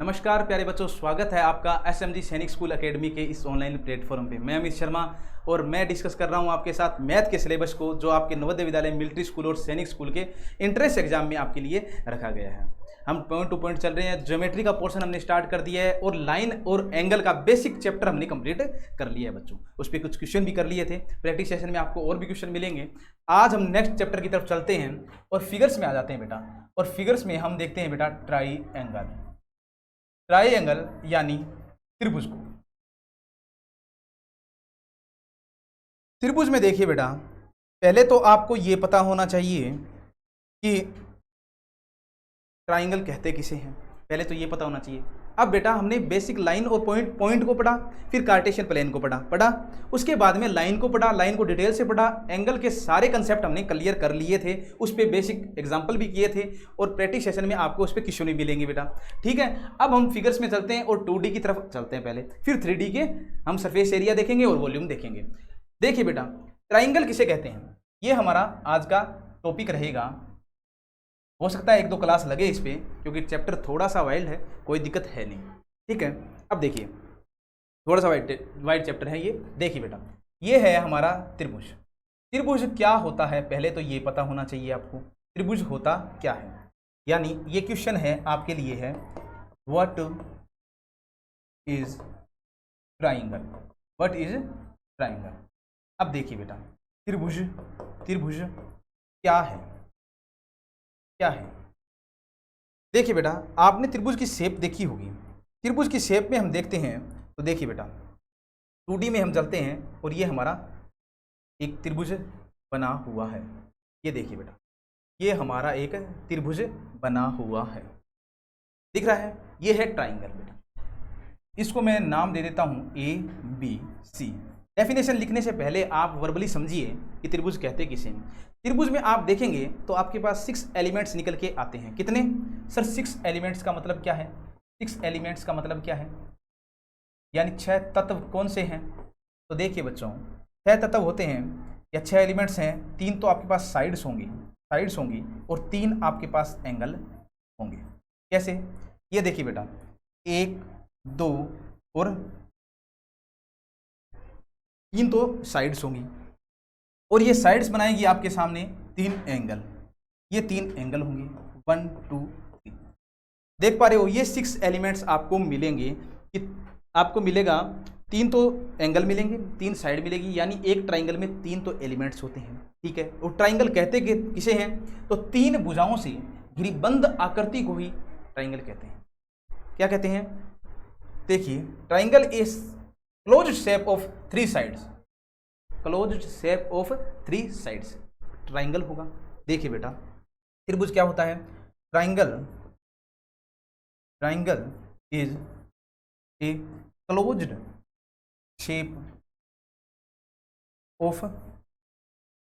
नमस्कार प्यारे बच्चों, स्वागत है आपका एसएमजी सैनिक स्कूल एकेडमी के इस ऑनलाइन प्लेटफॉर्म पे। मैं अमित शर्मा और मैं डिस्कस कर रहा हूं आपके साथ मैथ के सिलेबस को, जो आपके नवोदय विद्यालय, मिलिट्री स्कूल और सैनिक स्कूल के इंट्रेंस एग्जाम में आपके लिए रखा गया है। हम पॉइंट टू पॉइंट चल रहे हैं। ज्योमेट्री का पोर्शन हमने स्टार्ट कर दिया है और लाइन और एंगल का बेसिक चैप्टर हमने कंप्लीट कर लिया है बच्चों। उस पर कुछ क्वेश्चन भी कर लिए थे। प्रैक्टिस सेशन में आपको और भी क्वेश्चन मिलेंगे। आज हम नेक्स्ट चैप्टर की तरफ चलते हैं और फिगर्स में आ जाते हैं बेटा। और फिगर्स में हम देखते हैं बेटा ट्राइएंगल। ट्राइएंगल यानी त्रिभुज को। त्रिभुज में देखिए बेटा, पहले तो आपको ये पता होना चाहिए कि ट्राइंगल कहते किसे हैं। पहले तो ये पता होना चाहिए। अब बेटा हमने बेसिक लाइन और पॉइंट को पढ़ा, फिर कार्टेशियन प्लेन को पढ़ा, उसके बाद में लाइन को पढ़ा, लाइन को डिटेल से पढ़ा। एंगल के सारे कंसेप्ट हमने क्लियर कर लिए थे, उस पर बेसिक एग्जांपल भी किए थे और प्रैक्टिस सेशन में आपको उस पर क्वेश्चन भी मिलेंगे बेटा। ठीक है, अब हम फिगर्स में चलते हैं और 2D की तरफ चलते हैं पहले, फिर 3D के हम सरफेस एरिया देखेंगे और वॉल्यूम देखेंगे। देखिए बेटा, ट्राइंगल किसे कहते हैं, ये हमारा आज का टॉपिक रहेगा। हो सकता है 1-2 क्लास लगे इस पर, क्योंकि चैप्टर थोड़ा सा वाइल्ड है, कोई दिक्कत है नहीं। ठीक है, अब देखिए थोड़ा सा वाइड चैप्टर है ये। देखिए बेटा, ये है हमारा त्रिभुज। त्रिभुज क्या होता है पहले तो ये पता होना चाहिए आपको। त्रिभुज होता क्या है, यानी ये क्वेश्चन है आपके लिए है, what is triangle, what is triangle. अब देखिए बेटा, त्रिभुज क्या है, क्या है। देखिए बेटा, आपने त्रिभुज की शेप देखी होगी। त्रिभुज की शेप में हम देखते हैं तो देखिए बेटा, 2D में हम चलते हैं और ये हमारा एक त्रिभुज बना हुआ है। ये देखिए बेटा, ये हमारा एक त्रिभुज बना हुआ है, दिख रहा है। ये है ट्राइंगल बेटा। इसको मैं नाम दे देता हूँ ABC। डेफिनेशन लिखने से पहले आप वर्बली समझिए कि त्रिभुज कहते किसे हैं। त्रिभुज में आप देखेंगे तो आपके पास 6 एलिमेंट्स निकल के आते हैं। कितने सर? 6 एलिमेंट्स का मतलब क्या है? 6 एलिमेंट्स का मतलब क्या है, यानी 6 तत्व कौन से हैं? तो देखिए बच्चों, 6 तत्व होते हैं या 6 एलिमेंट्स हैं। 3 तो आपके पास साइड्स होंगी और 3 आपके पास एंगल होंगे। कैसे? ये देखिए बेटा, 1, 2 और 3 तो साइड्स होंगी और ये साइड्स बनाएगी आपके सामने 3 एंगल। ये 3 एंगल होंगे, 1, 2, 3। देख पा रहे हो, ये 6 एलिमेंट्स आपको मिलेंगे। कि आपको मिलेगा 3 तो एंगल मिलेंगे, 3 साइड मिलेगी, यानी एक ट्राइंगल में 3 तो एलिमेंट्स होते हैं। ठीक है, और ट्राइंगल कहते किसे हैं? तो 3 भुजाओं से घिरी बंद आकृति को ही ट्राइंगल कहते हैं। क्या कहते हैं? देखिए, triangle is closed shape of 3 sides. Closed shape of 3 sides triangle होगा। देखिए बेटा, त्रिभुज क्या होता है? Triangle is a closed shape of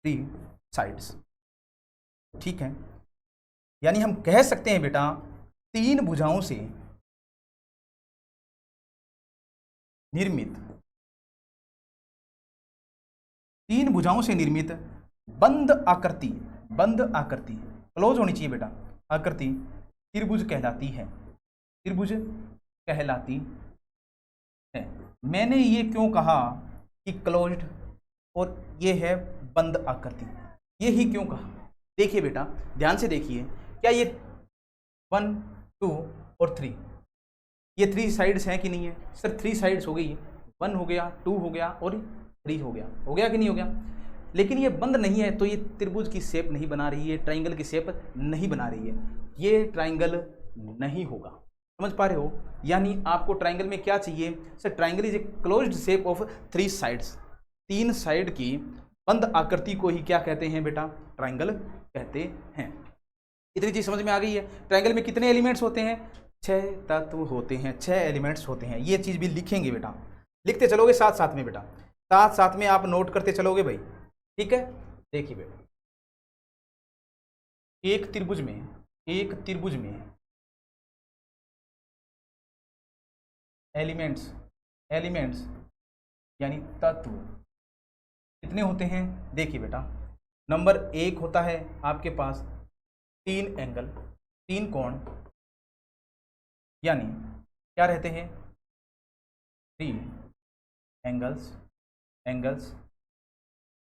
3 sides. ठीक है, यानी हम कह सकते हैं बेटा, 3 भुजाओं से निर्मित, 3 भुजाओं से निर्मित बंद आकृति क्लोज होनी चाहिए बेटा, आकृति त्रिभुज कहलाती है। त्रिभुज कहलाती है। मैंने ये क्यों कहा कि क्लोज्ड और ये है बंद आकृति, ये ही क्यों कहा? देखिए बेटा, ध्यान से देखिए, क्या ये 1, 2 और 3, ये 3 साइड्स हैं कि नहीं है? सर 3 साइड्स हो गई, 1 हो गया, 2 हो गया और 3 हो गया कि नहीं हो गया? लेकिन ये बंद नहीं है, तो ये त्रिभुज की शेप नहीं बना रही है, ट्राइंगल की शेप नहीं बना रही है। ये ट्राइंगल नहीं होगा। समझ पा रहे हो? यानी आपको ट्राइंगल में क्या चाहिए? Sir triangle is a closed shape of 3 sides. 3 side की बंद आकृति को ही क्या कहते हैं बेटा? ट्राइंगल कहते हैं। इतनी चीज समझ में आ गई है। ट्राइंगल में कितने एलिमेंट्स होते हैं? 6 तत्व होते हैं, 6 एलिमेंट्स होते हैं। ये चीज भी लिखेंगे बेटा, लिखते चलोगे साथ साथ में बेटा, साथ में आप नोट करते चलोगे भाई। ठीक है, देखिए बेटा, एक त्रिभुज में एलिमेंट्स यानी तत्व कितने होते हैं? देखिए बेटा, नंबर 1 होता है आपके पास 3 एंगल, 3 कोण, यानी क्या रहते हैं? 3 एंगल्स।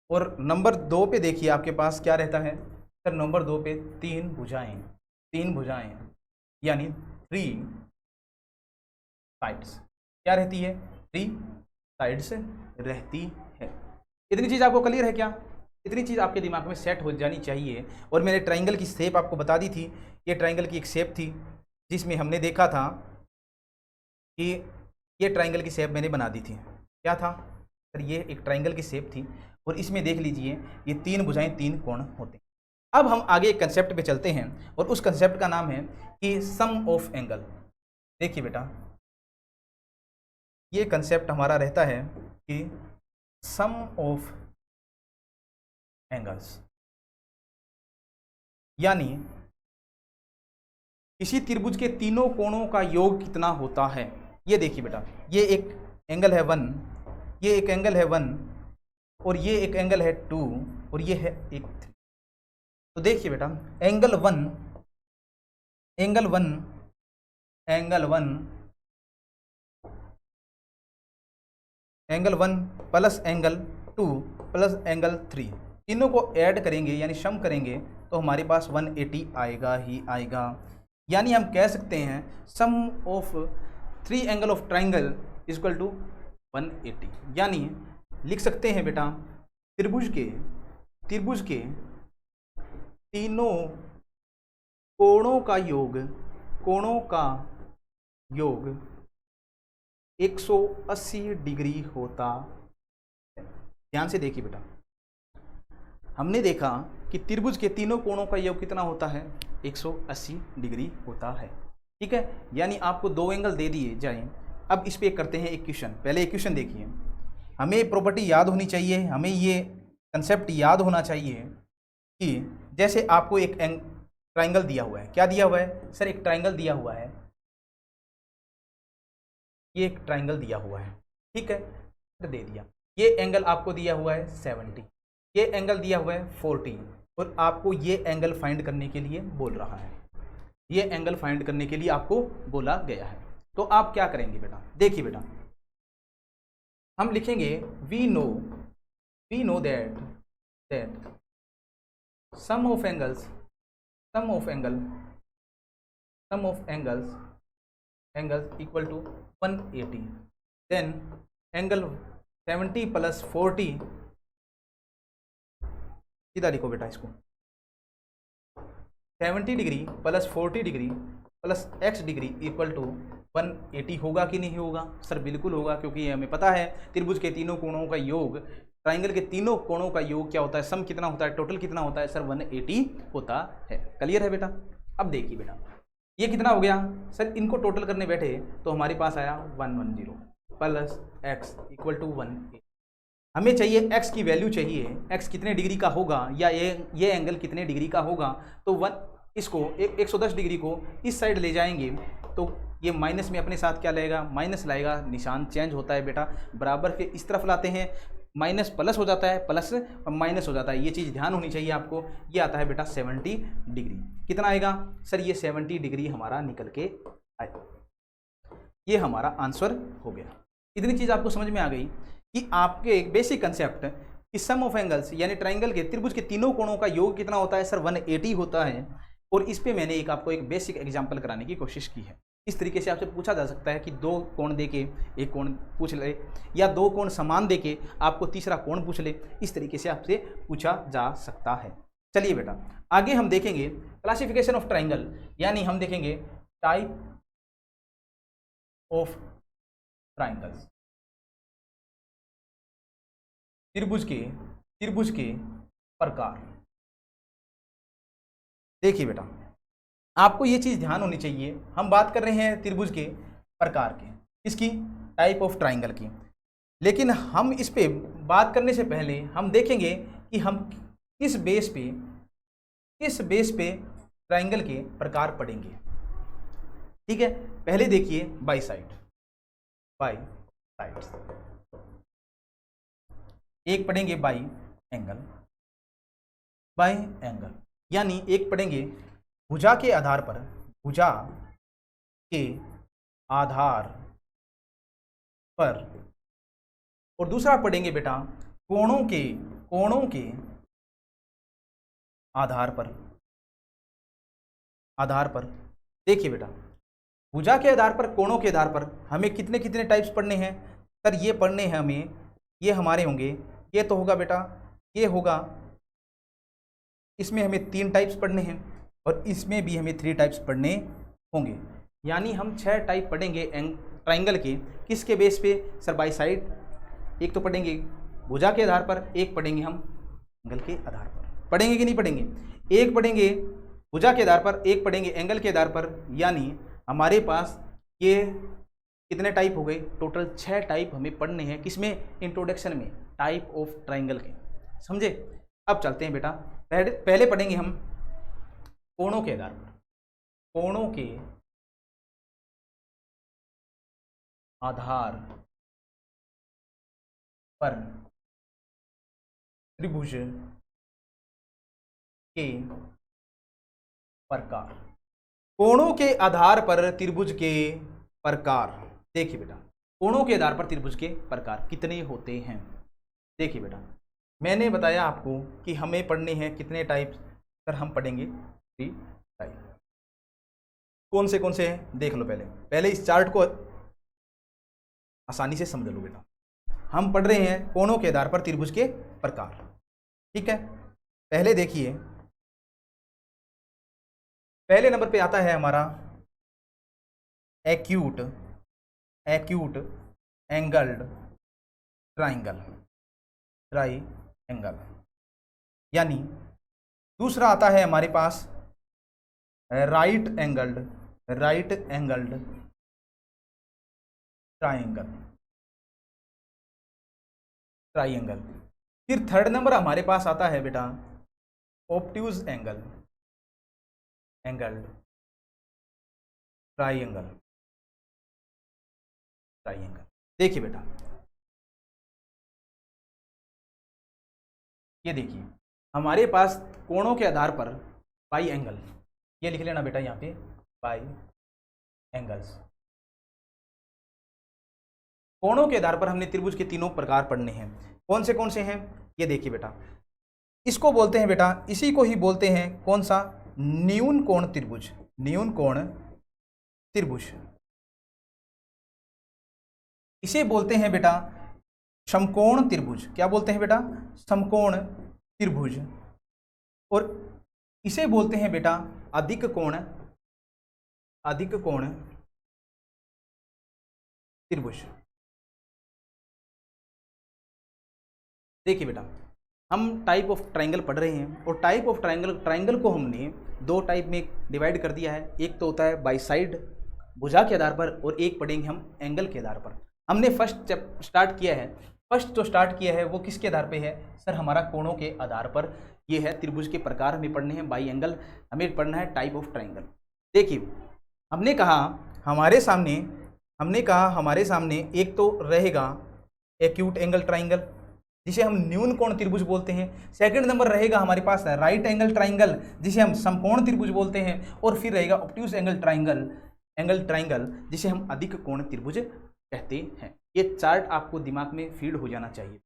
और नंबर 2 पे देखिए आपके पास क्या रहता है सर? नंबर 2 पे 3 भुजाएं यानी 3 साइड्स। क्या रहती है? 3 साइड्स रहती है। इतनी चीज़ आपको क्लियर है क्या? इतनी चीज़ आपके दिमाग में सेट हो जानी चाहिए। और मैंने ट्राइंगल की शेप आपको बता दी थी। ये ट्राइंगल की एक शेप थी जिसमें हमने देखा था कि ये ट्राइंगल की शेप मैंने बना दी थी। क्या था सर? ये एक ट्राइंगल की शेप थी और इसमें देख लीजिए ये 3 भुजाएं 3 कोण होते हैं। अब हम आगे एक कंसेप्ट पे चलते हैं और उस कंसेप्ट का नाम है कि सम ऑफ एंगल। देखिए बेटा, ये कंसेप्ट हमारा रहता है कि सम ऑफ एंगल्स, यानी किसी त्रिभुज के तीनों कोणों का योग कितना होता है। ये देखिए बेटा, ये एक एंगल है 1, ये एक एंगल है 1 और ये एक एंगल है 2 और ये है एक 3। तो देखिए बेटा, angle 1 plus angle 2 plus angle 3, तीनों को ऐड करेंगे यानी सम करेंगे तो हमारे पास 180 आएगा ही आएगा। यानी हम कह सकते हैं sum of 3 angle of triangle is equal to 180। यानी लिख सकते हैं बेटा, त्रिभुज के तीनों कोणों का योग 180 डिग्री होता है। ध्यान से देखिए बेटा, हमने देखा कि त्रिभुज के तीनों कोणों का योग कितना होता है? 180 डिग्री होता है। ठीक है, यानी आपको 2 एंगल दे दिए जाएं। अब इस पे करते हैं इक्वेशन। पहले इक्वेशन देखिए, हमें प्रॉपर्टी याद होनी चाहिए, हमें ये कंसेप्ट याद होना चाहिए कि जैसे आपको एक ट्राइंगल दिया हुआ है। क्या दिया हुआ है सर? एक ट्राइंगल दिया हुआ है, ये एक ट्राइंगल दिया हुआ है। ठीक है, दे दिया। ये एंगल आपको दिया हुआ है 70, ये एंगल दिया हुआ है 40 और आपको ये एंगल फाइंड करने के लिए बोल रहा है। ये एंगल फाइंड करने के लिए आपको बोला गया है। तो आप क्या करेंगे बेटा? देखिए बेटा, हम लिखेंगे we know that sum of angles equal to 180। Then angle 70 plus 40, सीधा लिखो बेटा इसको, 70 degree plus 40 degree plus x degree equal to 180 होगा कि नहीं होगा? सर बिल्कुल होगा, क्योंकि हमें पता है त्रिभुज के तीनों कोणों का योग, ट्राइंगल के तीनों कोणों का योग क्या होता है? सम कितना होता है? टोटल कितना होता है? सर 180 होता है। क्लियर है बेटा? अब देखिए बेटा, ये कितना हो गया सर? इनको टोटल करने बैठे तो हमारे पास आया 110 प्लस एक्स इक्वल टू 180। हमें चाहिए x की वैल्यू चाहिए, x कितने डिग्री का होगा या ये एंगल कितने डिग्री का होगा। तो इसको 110 डिग्री को इस साइड ले जाएंगे तो ये माइनस में अपने साथ क्या लाएगा? माइनस लाएगा। निशान चेंज होता है बेटा, बराबर के इस तरफ लाते हैं, माइनस प्लस हो जाता है, प्लस माइनस हो जाता है। ये चीज़ ध्यान होनी चाहिए आपको। ये आता है बेटा 70 डिग्री। कितना आएगा सर? ये 70 डिग्री हमारा निकल के आएगा। ये हमारा आंसर हो गया। इतनी चीज़ आपको समझ में आ गई कि आपके एक बेसिक कंसेप्ट कि सम ऑफ एंगल्स यानी ट्राइंगल के त्रिभुज के तीनों कोणों का योग कितना होता है? सर 180 होता है। और इस पे मैंने आपको एक बेसिक एग्जांपल कराने की कोशिश की है। इस तरीके से आपसे पूछा जा सकता है कि 2 कोण देके एक कोण पूछ ले, या 2 कोण समान देके आपको तीसरा कोण पूछ ले। इस तरीके से आपसे पूछा जा सकता है। चलिए बेटा, आगे हम देखेंगे क्लासिफिकेशन ऑफ ट्राइंगल, यानी हम देखेंगे टाइप ऑफ ट्राइंगल्स। त्रिभुज के प्रकार। देखिए बेटा, आपको ये चीज़ ध्यान होनी चाहिए, हम बात कर रहे हैं त्रिभुज के प्रकार के, इसकी टाइप ऑफ ट्राइंगल की। लेकिन हम इस पे बात करने से पहले हम देखेंगे कि हम किस बेस पे ट्राइंगल के प्रकार पढ़ेंगे। ठीक है, पहले देखिए बाई साइड। एक पढ़ेंगे बाई एंगल, यानी एक पढ़ेंगे भुजा के आधार पर, भुजा के आधार पर, और दूसरा पढ़ेंगे बेटा कोणों के आधार पर। देखिए बेटा, भुजा के आधार पर, कोणों के आधार पर हमें कितने कितने टाइप्स पढ़ने हैं सर? ये पढ़ने हैं हमें, ये हमारे होंगे, ये तो होगा बेटा, ये होगा, इसमें हमें 3 टाइप्स पढ़ने हैं और इसमें भी हमें 3 टाइप्स पढ़ने होंगे। यानी हम 6 टाइप पढ़ेंगे ट्राइंगल के। किसके बेस पे सर? बाई साइड एक तो पढ़ेंगे भुजा के आधार पर, एक पढ़ेंगे हम एंगल के आधार पर। पढ़ेंगे कि नहीं पढ़ेंगे? एक पढ़ेंगे भुजा के आधार पर, एक पढ़ेंगे एंगल के आधार पर। यानी हमारे पास ये कितने टाइप हो गए? टोटल 6 टाइप हमें पढ़ने हैं। किसमें? इंट्रोडक्शन में, टाइप ऑफ ट्राइंगल के। समझे? अब चलते हैं बेटा, पहले पढ़ेंगे हम कोणों के आधार पर। कोणों के आधार पर त्रिभुज के प्रकार। कोणों के आधार पर त्रिभुज के प्रकार। देखिए बेटा, कोणों के आधार पर त्रिभुज के प्रकार कितने होते हैं? देखिए बेटा, मैंने बताया आपको कि हमें पढ़ने हैं कितने टाइप सर? हम पढ़ेंगे 3 टाइप। कौन से हैं देख लो। पहले इस चार्ट को आसानी से समझ लो बेटा। हम पढ़ रहे हैं कोणों के आधार पर त्रिभुज के प्रकार, ठीक है। पहले देखिए, पहले नंबर पे आता है हमारा एक्यूट एंगल्ड ट्राइंगल। यानी दूसरा आता है हमारे पास राइट एंगल्ड ट्राइंगल। फिर थर्ड नंबर हमारे पास आता है बेटा ऑब्ट्यूज एंगल्ड ट्राइंगल। देखिए बेटा, ये देखिए हमारे पास कोणों के आधार पर बाई एंगल, ये लिख लेना बेटा यहाँ पे, बाई एंगल्स। कोणों के आधार पर हमने त्रिभुज के 3 प्रकार पढ़ने हैं। कौन से हैं? ये देखिए बेटा, इसको बोलते हैं बेटा, इसी को ही बोलते हैं कौन सा? न्यून कोण त्रिभुज। इसे बोलते हैं बेटा समकोण त्रिभुज। क्या बोलते हैं बेटा? समकोण त्रिभुज। और इसे बोलते हैं बेटा अधिक कोण त्रिभुज। देखिए बेटा, हम टाइप ऑफ ट्राइंगल पढ़ रहे हैं और टाइप ऑफ ट्राइंगल को हमने 2 टाइप में डिवाइड कर दिया है। एक तो होता है बाई साइड भुजा के आधार पर, और एक पढ़ेंगे हम एंगल के आधार पर। हमने फर्स्ट स्टार्ट किया है वो किसके आधार पे है सर? हमारा कोणों के आधार पर। ये है त्रिभुज के प्रकार हमें पढ़ने हैं, बाई एंगल हमें पढ़ना है, टाइप ऑफ ट्राइंगल। देखिए, हमने कहा हमारे सामने एक तो रहेगा एक्यूट एंगल ट्राइंगल, जिसे हम न्यून कोण त्रिभुज बोलते हैं। सेकंड नंबर रहेगा हमारे पास राइट एंगल ट्राइंगल, जिसे हम समकोण त्रिभुज बोलते हैं। और फिर रहेगा ऑब्ट्यूज एंगल ट्राइंगल, जिसे हम अधिक कोण त्रिभुज कहते हैं। ये चार्ट आपको दिमाग में फीड हो जाना चाहिए।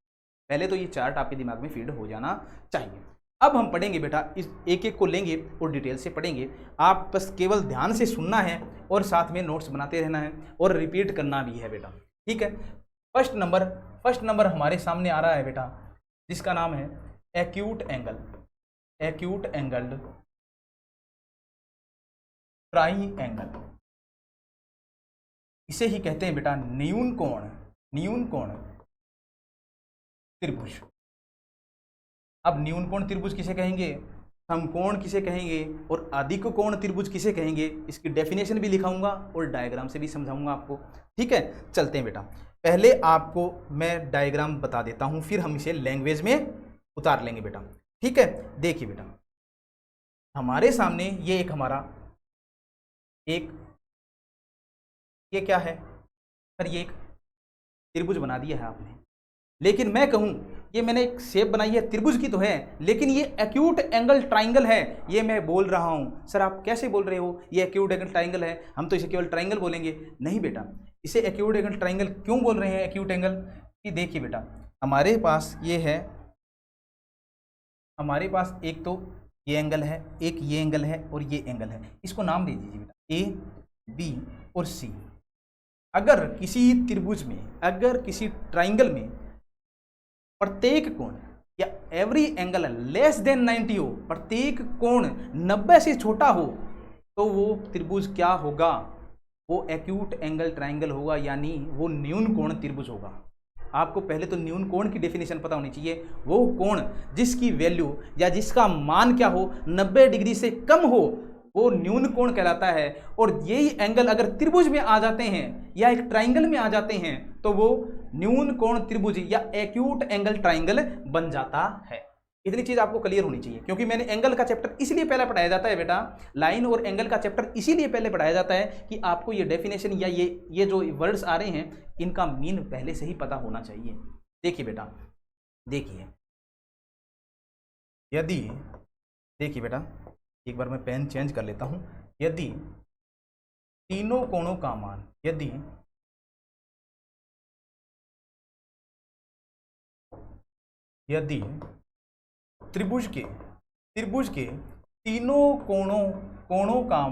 पहले तो ये चार्ट आपके दिमाग में फीड हो जाना चाहिए। अब हम पढ़ेंगे बेटा, इस एक को लेंगे और डिटेल से पढ़ेंगे। आप बस केवल ध्यान से सुनना है और साथ में नोट्स बनाते रहना है और रिपीट करना भी है बेटा, ठीक है। फर्स्ट नंबर हमारे सामने आ रहा है बेटा, जिसका नाम है एक्यूट एंगल्ड ट्राइंगल। इसे ही कहते हैं बेटा न्यून कोण त्रिभुज। अब न्यून कोण त्रिभुज किसे कहेंगे, समकोण किसे कहेंगे और अधिक कोण त्रिभुज किसे कहेंगे, इसकी डेफिनेशन भी लिखाऊंगा और डायग्राम से भी समझाऊंगा आपको, ठीक है। चलते हैं बेटा, पहले आपको मैं डायग्राम बता देता हूं, फिर हम इसे लैंग्वेज में उतार लेंगे बेटा, ठीक है। देखिए बेटा, हमारे सामने ये ये क्या है सर? ये एक त्रिभुज बना दिया है आपने, लेकिन मैं कहूं ये मैंने एक शेप बनाई है त्रिभुज की तो है, लेकिन ये एक्यूट एंगल ट्राइंगल है, ये मैं बोल रहा हूँ। सर आप कैसे बोल रहे हो ये एक्यूट एंगल ट्राइंगल है, हम तो इसे केवल ट्राइंगल बोलेंगे। नहीं बेटा, इसे एक्यूट एंगल ट्राइंगल क्यों बोल रहे हैं एक्यूट एंगल? कि देखिए बेटा, हमारे पास ये है, हमारे पास एक तो ये एंगल है, एक ये एंगल है और ये एंगल है। इसको नाम दे दीजिए बेटा ए, बी और सी। अगर किसी त्रिभुज में, अगर किसी ट्राइंगल में प्रत्येक कोण या एवरी एंगल लेस देन 90 हो, प्रत्येक कोण 90 से छोटा हो, तो वो त्रिभुज क्या होगा? वो एक्यूट एंगल ट्राइंगल होगा, यानी वो न्यून कोण त्रिभुज होगा। आपको पहले तो न्यून कोण की डेफिनेशन पता होनी चाहिए। वो कोण जिसकी वैल्यू या जिसका मान क्या हो, 90 डिग्री से कम हो, वो न्यून कोण कहलाता है। और यही एंगल अगर त्रिभुज में आ जाते हैं या एक ट्राइंगल में आ जाते हैं तो वो न्यून कोण त्रिभुज या एक्यूट एंगल ट्राइंगल बन जाता है। इतनी चीज आपको क्लियर होनी चाहिए, क्योंकि मैंने एंगल का चैप्टर इसलिए पहले पढ़ाया जाता है बेटा, लाइन और एंगल का चैप्टर इसीलिए पहले पढ़ाया जाता है कि आपको ये डेफिनेशन या ये जो वर्ड्स आ रहे हैं इनका मीन पहले से ही पता होना चाहिए। देखिए बेटा, देखिए यदि, देखिए बेटा एक बार मैं पेन चेंज कर लेता हूं। यदि तीनों कोणों का मान, यदि त्रिभुज के तीनों कोणों का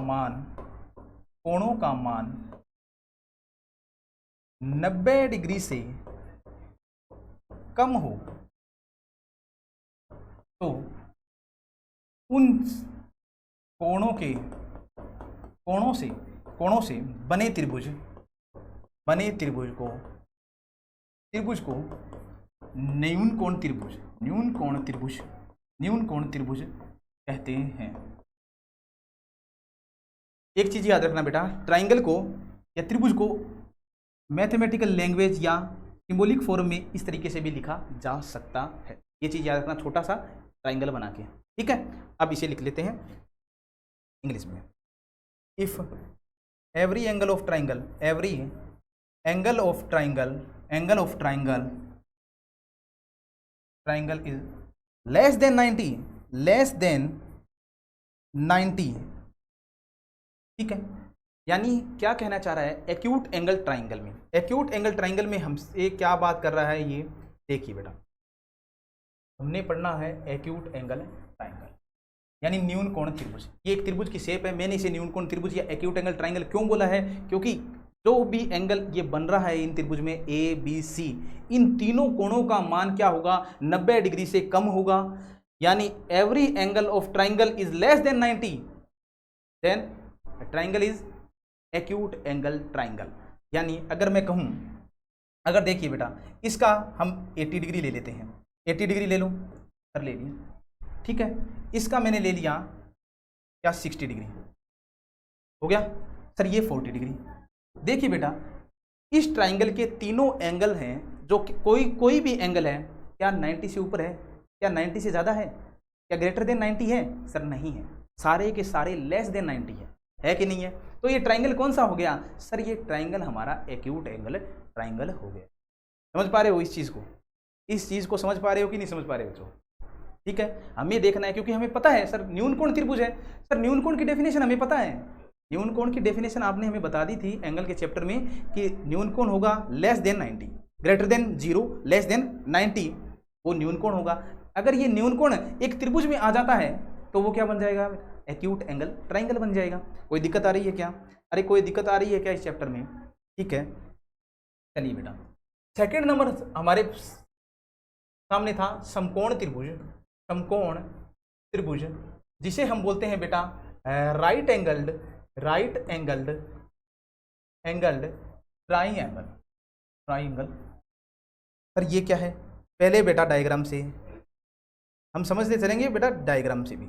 मान 90 डिग्री से कम हो, तो उन कोणों से बने त्रिभुज को न्यून कोण त्रिभुज कहते हैं। एक चीज याद रखना बेटा, ट्राइंगल को या त्रिभुज को मैथमेटिकल लैंग्वेज या सिंबॉलिक फॉर्म में इस तरीके से भी लिखा जा सकता है। ये चीज याद रखना, छोटा सा ट्राइंगल बना के, ठीक है। अब इसे लिख लेते हैं इंग्लिश में। If every angle of triangle is less than 90, ठीक है। यानी क्या कहना चाह रहा है एक्यूट एंगल ट्राइंगल में हमसे क्या बात कर रहा है ये देखिए बेटा, हमने पढ़ना है एक्यूट एंगल ट्राइंगल यानी न्यून कोण त्रिभुज। ये एक त्रिभुज की शेप है, मैंने इसे न्यून कोण त्रिभुज या एक्यूट एंगल ट्राइंगल क्यों बोला है? क्योंकि जो भी एंगल ये बन रहा है इन त्रिभुज में ए बी सी, इन तीनों कोणों का मान क्या होगा? 90 डिग्री से कम होगा। यानी every angle of triangle is less than 90, then triangle is acute angle triangle. यानी अगर मैं कहूं, अगर देखिए बेटा इसका हम 80 डिग्री ले लेते हैं, 80 डिग्री ले लो, सर ले लिया, ठीक है। इसका मैंने ले लिया क्या 60 डिग्री हो गया, सर ये 40 डिग्री। देखिए बेटा इस ट्राइंगल के तीनों एंगल हैं, जो कोई भी एंगल है, क्या 90 से ऊपर है, क्या 90 से ज़्यादा है, क्या ग्रेटर देन 90 है? सर नहीं है, सारे के सारे लेस देन 90 है कि नहीं है? तो ये ट्राइंगल कौन सा हो गया? सर ये ट्राइंगल हमारा एक्यूट एंगल ट्राइंगल हो गया। समझ पा रहे हो इस चीज़ को समझ पा रहे हो कि नहीं समझ पा रहे हो? तो ठीक है, हमें देखना है, क्योंकि हमें पता है सर न्यून कोण त्रिभुज है। सर न्यून कोण की डेफिनेशन हमें पता है, न्यून कोण की डेफिनेशन आपने हमें बता दी थी एंगल के चैप्टर में कि न्यून कोण होगा less than 90, greater than 0, less than 90, वो न्यून कोण होगा। अगर ये न्यून कोण एक त्रिभुज में आ जाता है तो वो क्या बन जाएगा? एक्यूट एंगल ट्राइंगल बन जाएगा। कोई दिक्कत आ रही है क्या? अरे कोई दिक्कत आ रही है क्या इस चैप्टर में? ठीक है, चलिए बेटा सेकेंड नंबर हमारे सामने था समकोण त्रिभुज, जिसे हम बोलते हैं बेटा राइट एंगल्ड ट्राइंगल। पर ये क्या है? पहले बेटा डायग्राम से हम समझते चलेंगे बेटा, डायग्राम से भी,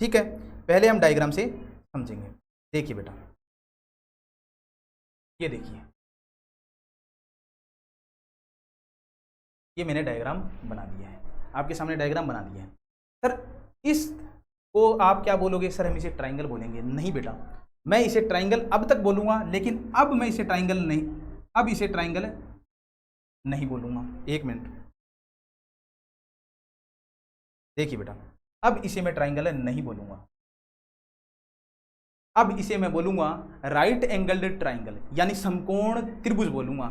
ठीक है। पहले हम डायग्राम से समझेंगे। देखिए बेटा, ये देखिए, ये मैंने डायग्राम बना दिया है, आपके सामने डायग्राम बना दिया है। सर इस को आप क्या बोलोगे? सर हम इसे ट्राइंगल बोलेंगे। नहीं बेटा, मैं इसे ट्राइंगल अब तक बोलूँगा, लेकिन अब मैं इसे ट्राइंगल नहीं बोलूँगा। एक मिनट, देखिए बेटा, अब इसे मैं ट्राइंगल नहीं बोलूंगा, अब इसे मैं बोलूंगा राइट एंगल्ड ट्राइंगल यानी समकोण त्रिभुज बोलूंगा,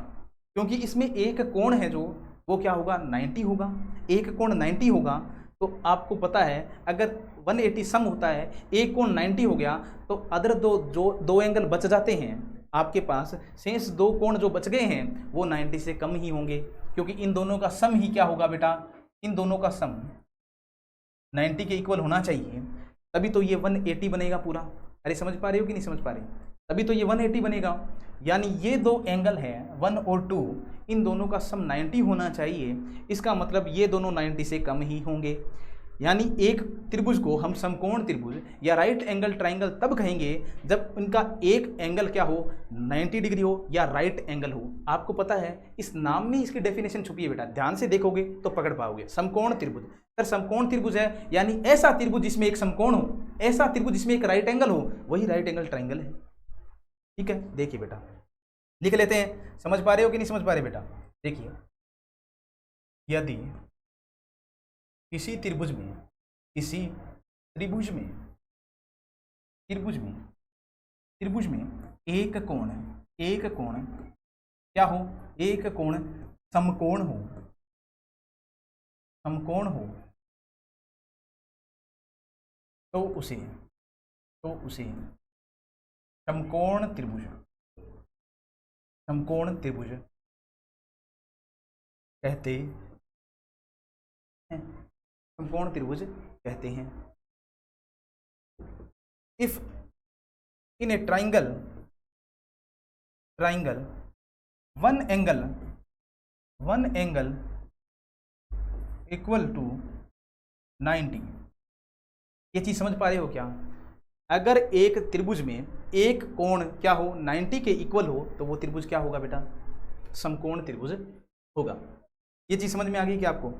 क्योंकि इसमें एक कोण है जो वो क्या होगा 90 होगा, एक कोण 90 होगा। तो आपको पता है अगर 180 सम होता है, एक कोण 90 हो गया तो अदर दो एंगल बच जाते हैं आपके पास, शेष दो कोण जो बच गए हैं वो 90 से कम ही होंगे, क्योंकि इन दोनों का सम ही क्या होगा बेटा, इन दोनों का सम 90 के इक्वल होना चाहिए, तभी तो ये 180 बनेगा पूरा। अरे समझ पा रहे हो कि नहीं समझ पा रहे, तभी तो ये 180 बनेगा। यानी ये दो एंगल हैं 1 और 2, इन दोनों का सम 90 होना चाहिए, इसका मतलब ये दोनों 90 से कम ही होंगे। यानी एक त्रिभुज को हम समकोण त्रिभुज या राइट एंगल ट्राइंगल तब कहेंगे जब उनका एक एंगल क्या हो 90 डिग्री हो या राइट एंगल हो। आपको पता है इस नाम में इसकी डेफिनेशन छुपी है बेटा, ध्यान से देखोगे तो पकड़ पाओगे। समकोण त्रिभुज, सर समकोण त्रिभुज है यानी ऐसा त्रिभुज जिसमें एक समकोण हो, ऐसा त्रिभुज जिसमें एक राइट एंगल हो, वही राइट एंगल ट्राइंगल है। ठीक है, देखिए बेटा लिख लेते हैं, समझ पा रहे हो कि नहीं समझ पा रहे बेटा। देखिए यदि किसी त्रिभुज में एक कोण क्या हो, एक कोण समकोण हो तो उसे समकोण त्रिभुज कहते हैं, समकोण त्रिभुज कहते हैं। If in a triangle one angle equal to 90, ये चीज समझ पा रहे हो क्या? अगर एक त्रिभुज में एक कोण क्या हो 90 के इक्वल हो तो वो त्रिभुज क्या होगा बेटा, समकोण त्रिभुज होगा। ये चीज समझ में आ गई क्या आपको?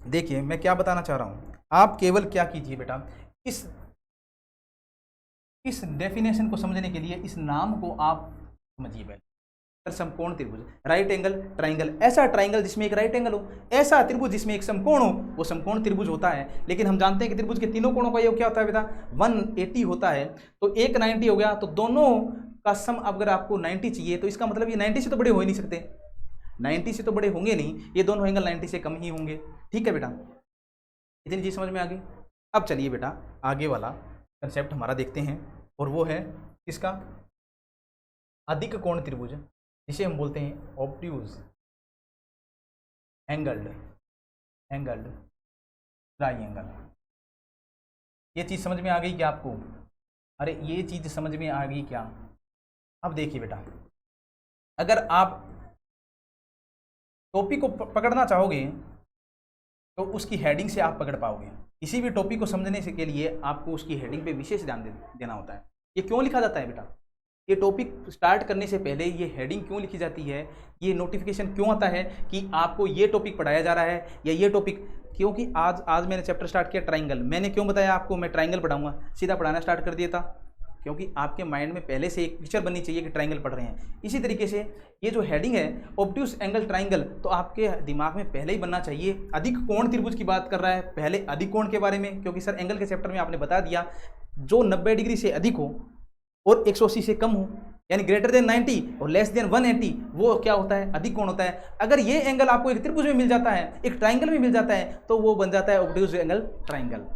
देखिए मैं क्या बताना चाह रहा हूं, आप केवल क्या कीजिए बेटा, इस डेफिनेशन को समझने के लिए इस नाम को आप समझिए पहले। समकोण त्रिभुज, राइट एंगल ट्राइंगल, ऐसा ट्राइंगल जिसमें एक राइट एंगल हो, ऐसा त्रिभुज जिसमें एक समकोण हो, वो समकोण त्रिभुज होता है। लेकिन हम जानते हैं कि त्रिभुज के तीनों कोणों का योग क्या होता है बेटा, 180 होता है। तो एक 90 हो गया तो दोनों का सम अगर आपको 90 चाहिए तो इसका मतलब ये 90 से तो बड़े हो ही नहीं सकते, 90 से तो बड़े होंगे नहीं, ये दोनों एंगल 90 से कम ही होंगे। ठीक है बेटा, इतनी चीज समझ में आ गई। अब चलिए बेटा आगे वाला कंसेप्ट हमारा देखते हैं, और वो है किसका, अधिक कोण त्रिभुज, जिसे हम बोलते हैं ऑब्ट्यूज एंगल्ड ट्राइंगल। ये चीज समझ में आ गई क्या आपको? अरे ये चीज समझ में आ गई क्या? अब देखिए बेटा, अगर आप टॉपिक को पकड़ना चाहोगे तो उसकी हेडिंग से आप पकड़ पाओगे। किसी भी टॉपिक को समझने से के लिए आपको उसकी हेडिंग पे विशेष ध्यान देना होता है। ये क्यों लिखा जाता है बेटा, ये टॉपिक स्टार्ट करने से पहले ये हेडिंग क्यों लिखी जाती है, ये नोटिफिकेशन क्यों आता है कि आपको ये टॉपिक पढ़ाया जा रहा है या ये टॉपिक, क्योंकि आज मैंने चैप्टर स्टार्ट किया ट्राइंगल, मैंने क्यों बताया आपको मैं ट्राइंगल पढ़ाऊंगा, सीधा पढ़ाना स्टार्ट कर दिया था, क्योंकि आपके माइंड में पहले से एक पिक्चर बननी चाहिए कि ट्राइंगल पढ़ रहे हैं। इसी तरीके से ये जो हेडिंग है ऑब्ट्यूज एंगल ट्राइंगल, तो आपके दिमाग में पहले ही बनना चाहिए अधिक कोण त्रिभुज की बात कर रहा है, पहले अधिक कोण के बारे में, क्योंकि सर एंगल के चैप्टर में आपने बता दिया जो 90 डिग्री से अधिक हो और 180 से कम हो, यानी ग्रेटर देन 90 और लेस देन 180, वो क्या होता है, अधिक कोण होता है। अगर ये एंगल आपको एक त्रिभुज में मिल जाता है, एक ट्राइंगल में मिल जाता है, तो वो बन जाता है ऑब्ट्यूज एंगल ट्राइंगल,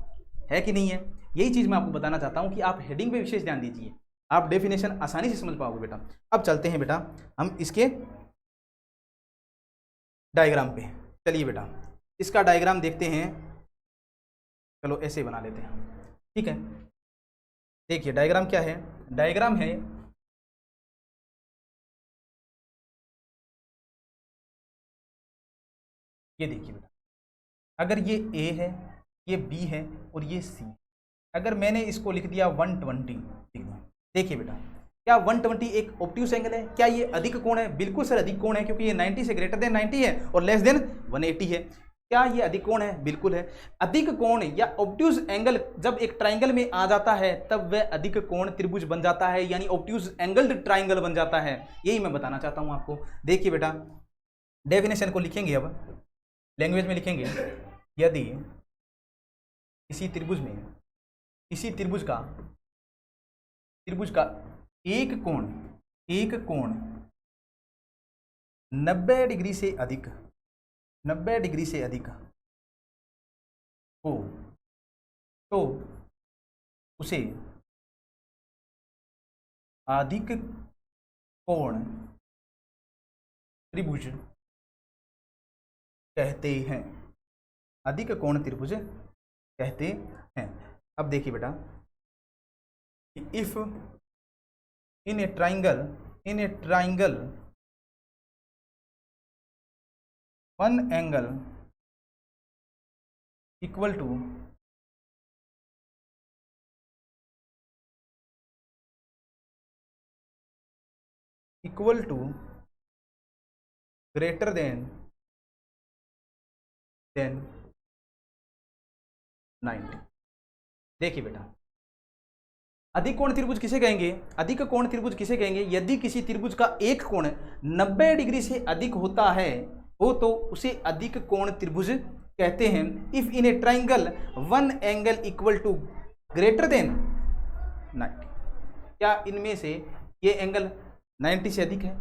है कि नहीं है? यही चीज मैं आपको बताना चाहता हूं कि आप हेडिंग पे विशेष ध्यान दीजिए, आप डेफिनेशन आसानी से समझ पाओगे बेटा। अब चलते हैं बेटा हम इसके डायग्राम पे। चलिए बेटा इसका डायग्राम देखते हैं, चलो ऐसे बना लेते हैं, ठीक है। देखिए डायग्राम क्या है, डायग्राम है ये, देखिए बेटा अगर ये ए है, ये बी है और ये सी, अगर मैंने इसको लिख दिया 120 लिख दिया, देखिए बेटा क्या 120 एक ऑब्ट्यूज एंगल है? क्या ये अधिक कोण है? बिल्कुल सर अधिक कोण है, क्योंकि ये 90 से ग्रेटर देन 90 है और लेस देन 180 है। क्या ये अधिक कोण है? बिल्कुल है। अधिक कोण या ऑब्ट्यूज एंगल जब एक ट्राइंगल में आ जाता है तब वह अधिक कोण त्रिभुज बन जाता है, यानी ऑब्ट्यूज एंगल्ड ट्राइंगल बन जाता है। यही मैं बताना चाहता हूं आपको। देखिए बेटा डेफिनेशन को लिखेंगे, अब लैंग्वेज में लिखेंगे, यदि किसी त्रिभुज में, किसी त्रिभुज का एक कोण 90 डिग्री से अधिक, 90 डिग्री से अधिक हो तो उसे अधिक कोण त्रिभुज कहते हैं, अधिक कोण त्रिभुज कहते हैं। अब देखिए बेटा, if in a triangle one angle equal to greater than 90। देखिए बेटा, अधिक कोण त्रिभुज किसे कहेंगे? अधिक कोण त्रिभुज किसे कहेंगे? यदि किसी त्रिभुज का एक कोण 90 डिग्री से अधिक होता है वो तो उसे अधिक कोण त्रिभुज कहते हैं। If in a triangle one angle equal to greater than 90, क्या इनमें से ये एंगल 90 से अधिक है?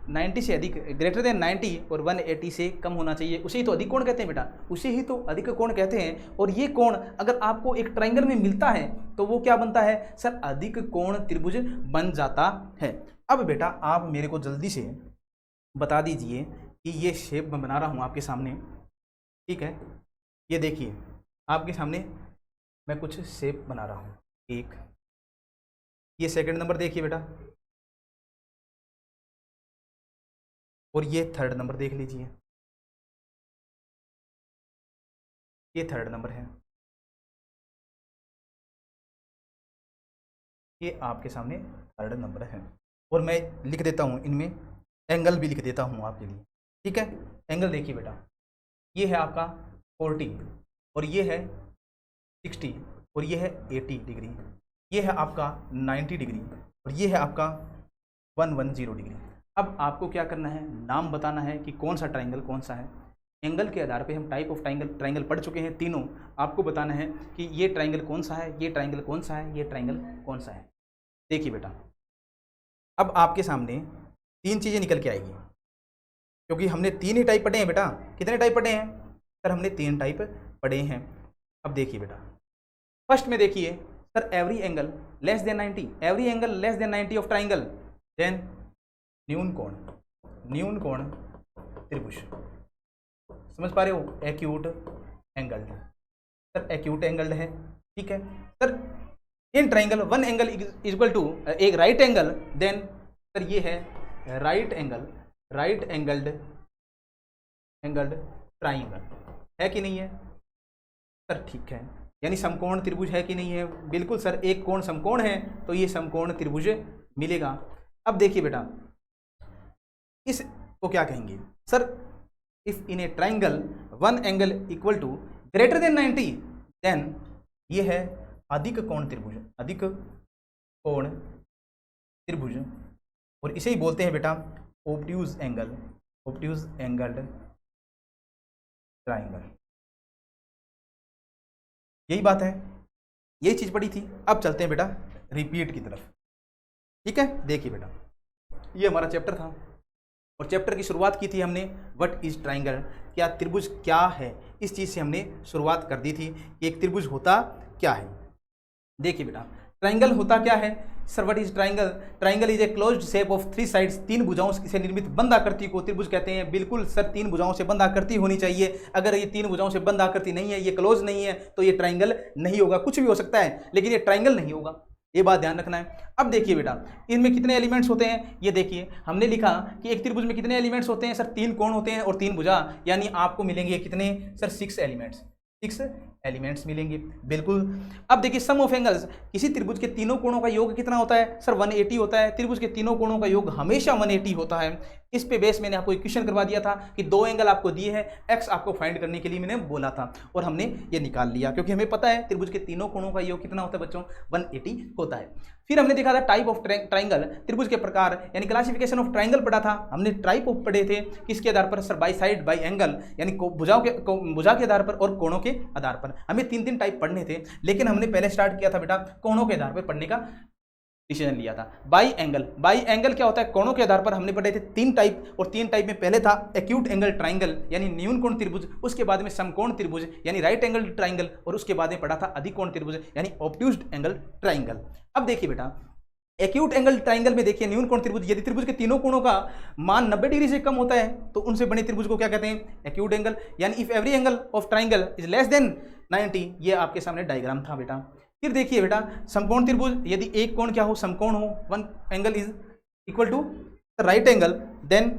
90 से अधिक, ग्रेटर देन 90 और 180 से कम होना चाहिए, उसे ही तो अधिक कोण कहते हैं बेटा, उसे ही तो अधिक कोण कहते हैं। और ये कोण अगर आपको एक ट्राइंगल में मिलता है तो वो क्या बनता है? सर अधिक कोण त्रिभुज बन जाता है। अब बेटा आप मेरे को जल्दी से बता दीजिए कि ये शेप मैं बना रहा हूँ आपके सामने, ठीक है? ये देखिए आपके सामने मैं कुछ शेप बना रहा हूँ। एक ये सेकंड नंबर देखिए बेटा, और ये थर्ड नंबर देख लीजिए, ये थर्ड नंबर है। ये आपके सामने थर्ड नंबर है। और मैं लिख देता हूँ इनमें एंगल भी लिख देता हूँ आपके लिए, ठीक है? एंगल देखिए बेटा, ये है आपका 40 और ये है 60 और ये है 80 डिग्री, ये है आपका 90 डिग्री और ये है आपका 110 डिग्री। अब आपको क्या करना है? नाम बताना है कि कौन सा ट्राइंगल कौन सा है। एंगल के आधार पे हम टाइप ऑफ ट्राइंगल पढ़ चुके हैं तीनों। आपको बताना है कि ये ट्राइंगल कौन सा है, ये ट्राइंगल कौन सा है, ये ट्राइंगल कौन सा है। देखिए बेटा, अब आपके सामने तीन चीज़ें निकल के आएगी, क्योंकि हमने तीन ही टाइप पढ़े हैं बेटा। कितने टाइप पढ़े हैं सर? हमने 3 टाइप पढ़े हैं। अब देखिए बेटा, फर्स्ट में देखिए sir, every angle less than 90, every angle less than 90 of triangle, then न्यून कोण त्रिभुज। समझ पा रहे हो? Acute angled, sir acute angled है, ठीक है sir. In triangle one angle equal to एक राइट एंगल, देन सर ये है राइट एंगल्ड ट्राइंगल, है कि नहीं है सर? ठीक है, यानी समकोण त्रिभुज है कि नहीं है? बिल्कुल सर, एक कोण समकोण है तो ये समकोण त्रिभुज मिलेगा। अब देखिए बेटा, इसको क्या कहेंगे sir? If in a triangle one angle equal to greater than 90, then ये है अधिक कोण त्रिभुज, अधिक कोण त्रिभुज, और इसे ही बोलते हैं बेटा ऑब्ट्यूज एंगल्ड ट्राइंगल। यही बात है, यही चीज पढ़ी थी। अब चलते हैं बेटा रिपीट की तरफ, ठीक है? देखिए बेटा, ये हमारा चैप्टर था और चैप्टर की शुरुआत की थी हमने व्हाट इज ट्राइंगल, क्या त्रिभुज क्या है, इस चीज़ से हमने शुरुआत कर दी थी कि एक त्रिभुज होता क्या है। देखिए बेटा, ट्राइंगल होता क्या है sir? What is triangle? Triangle is a closed shape of 3 sides, 3 भुजाओं से निर्मित बंद आकृति को त्रिभुज कहते हैं। बिल्कुल सर, 3 भुजाओं से बंद आकृति होनी चाहिए। अगर ये 3 भुजाओं से बंद आकृति नहीं है, ये क्लोज नहीं है, तो ये ट्राइंगल नहीं होगा। कुछ भी हो सकता है लेकिन ये ट्राइंगल नहीं होगा, ये बात ध्यान रखना है। अब देखिए बेटा, इनमें कितने एलिमेंट्स होते हैं? ये देखिए, हमने लिखा कि एक त्रिभुज में कितने एलिमेंट्स होते हैं सर? 3 कोण होते हैं और 3 भुजा, यानी आपको मिलेंगे कितने सर? 6 एलिमेंट्स, 6 एलिमेंट्स मिलेंगे। बिल्कुल। अब देखिए, सम ऑफ एंगल्स, किसी त्रिभुज के तीनों कोणों का योग कितना होता है सर? 180 होता है। त्रिभुज के तीनों कोणों का योग हमेशा 180 होता है। इस पे बेस मैंने आपको एक क्वेश्चन करवा दिया था कि दो एंगल आपको दिए हैं, एक्स आपको फाइंड करने के लिए मैंने बोला था और हमने ये निकाल लिया, क्योंकि हमें पता है त्रिभुज के तीनों कोणों का योग कितना होता है बच्चों, 180 होता है। फिर हमने देखा था टाइप ऑफ ट्राइंगल, त्रिभुज के प्रकार यानी क्लासिफिकेशन ऑफ ट्राइंगल पढ़ा था हमने। टाइप ऑफ पढ़े थे किसके आधार पर sir, by side by angle यानी भुजा के आधार पर और कोणों के आधार पर। हमें तीन टाइप पढ़ने थे, लेकिन हमने पहले स्टार्ट किया था बेटा कोणों के आधार पर पढ़ने का डिसीजन लिया था। बाई एंगल क्या होता है, कोणों के आधार पर हमने पढ़े थे 3 टाइप, और 3 टाइप में पहले था एक्यूट एंगल ट्राइंगल यानी न्यून कोण त्रिभुज, उसके बाद में समकोण त्रिभुज यानी राइट एंगल ट्राइंगल, और उसके बाद में पढ़ा था अधिक कोण त्रिभुज यानी ऑब्ट्यूज्ड एंगल ट्राइंगल। अब देखिए बेटा एक्यूट एंगल ट्राइंगल में देखिए न्यून कोण त्रिभुज, यदि त्रिभुज के तीनों कोणों का मान 90 डिग्री से कम होता है तो उनसे बने त्रिभुज को क्या कहते हैं, एक्यूट एंगल। यानी if every angle of triangle is less than 90, ये आपके सामने डायग्राम था बेटा। फिर देखिए बेटा समकोण त्रिभुज, यदि एक कोण क्या हो, समकोण हो, one angle is equal to right angle, then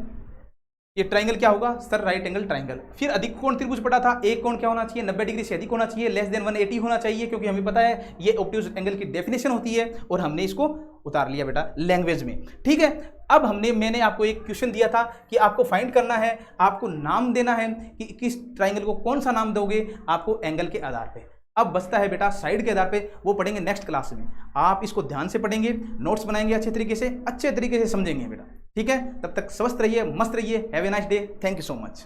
ये ट्राइंगल क्या होगा सर, राइट एंगल ट्राइंगल। फिर अधिक कोण त्रिभुज पढ़ा था, एक कोण क्या होना चाहिए, 90 डिग्री से अधिक होना चाहिए, लेस देन 180 होना चाहिए, क्योंकि हमें पता है ये ऑब्ट्यूज एंगल की डेफिनेशन होती है, और हमने इसको उतार लिया बेटा लैंग्वेज में। ठीक है, अब मैंने आपको एक क्वेश्चन दिया था कि आपको फाइंड करना है, आपको नाम देना है कि किस ट्राइंगल को कौन सा नाम दोगे आपको एंगल के आधार पे। अब बचता है बेटा साइड के आधार पे, वो पढ़ेंगे नेक्स्ट क्लास में। आप इसको ध्यान से पढ़ेंगे, नोट्स बनाएंगे अच्छे तरीके से समझेंगे बेटा। ठीक है, तब तक स्वस्थ रहिए, मस्त रहिए। Have a nice day, thank you so much.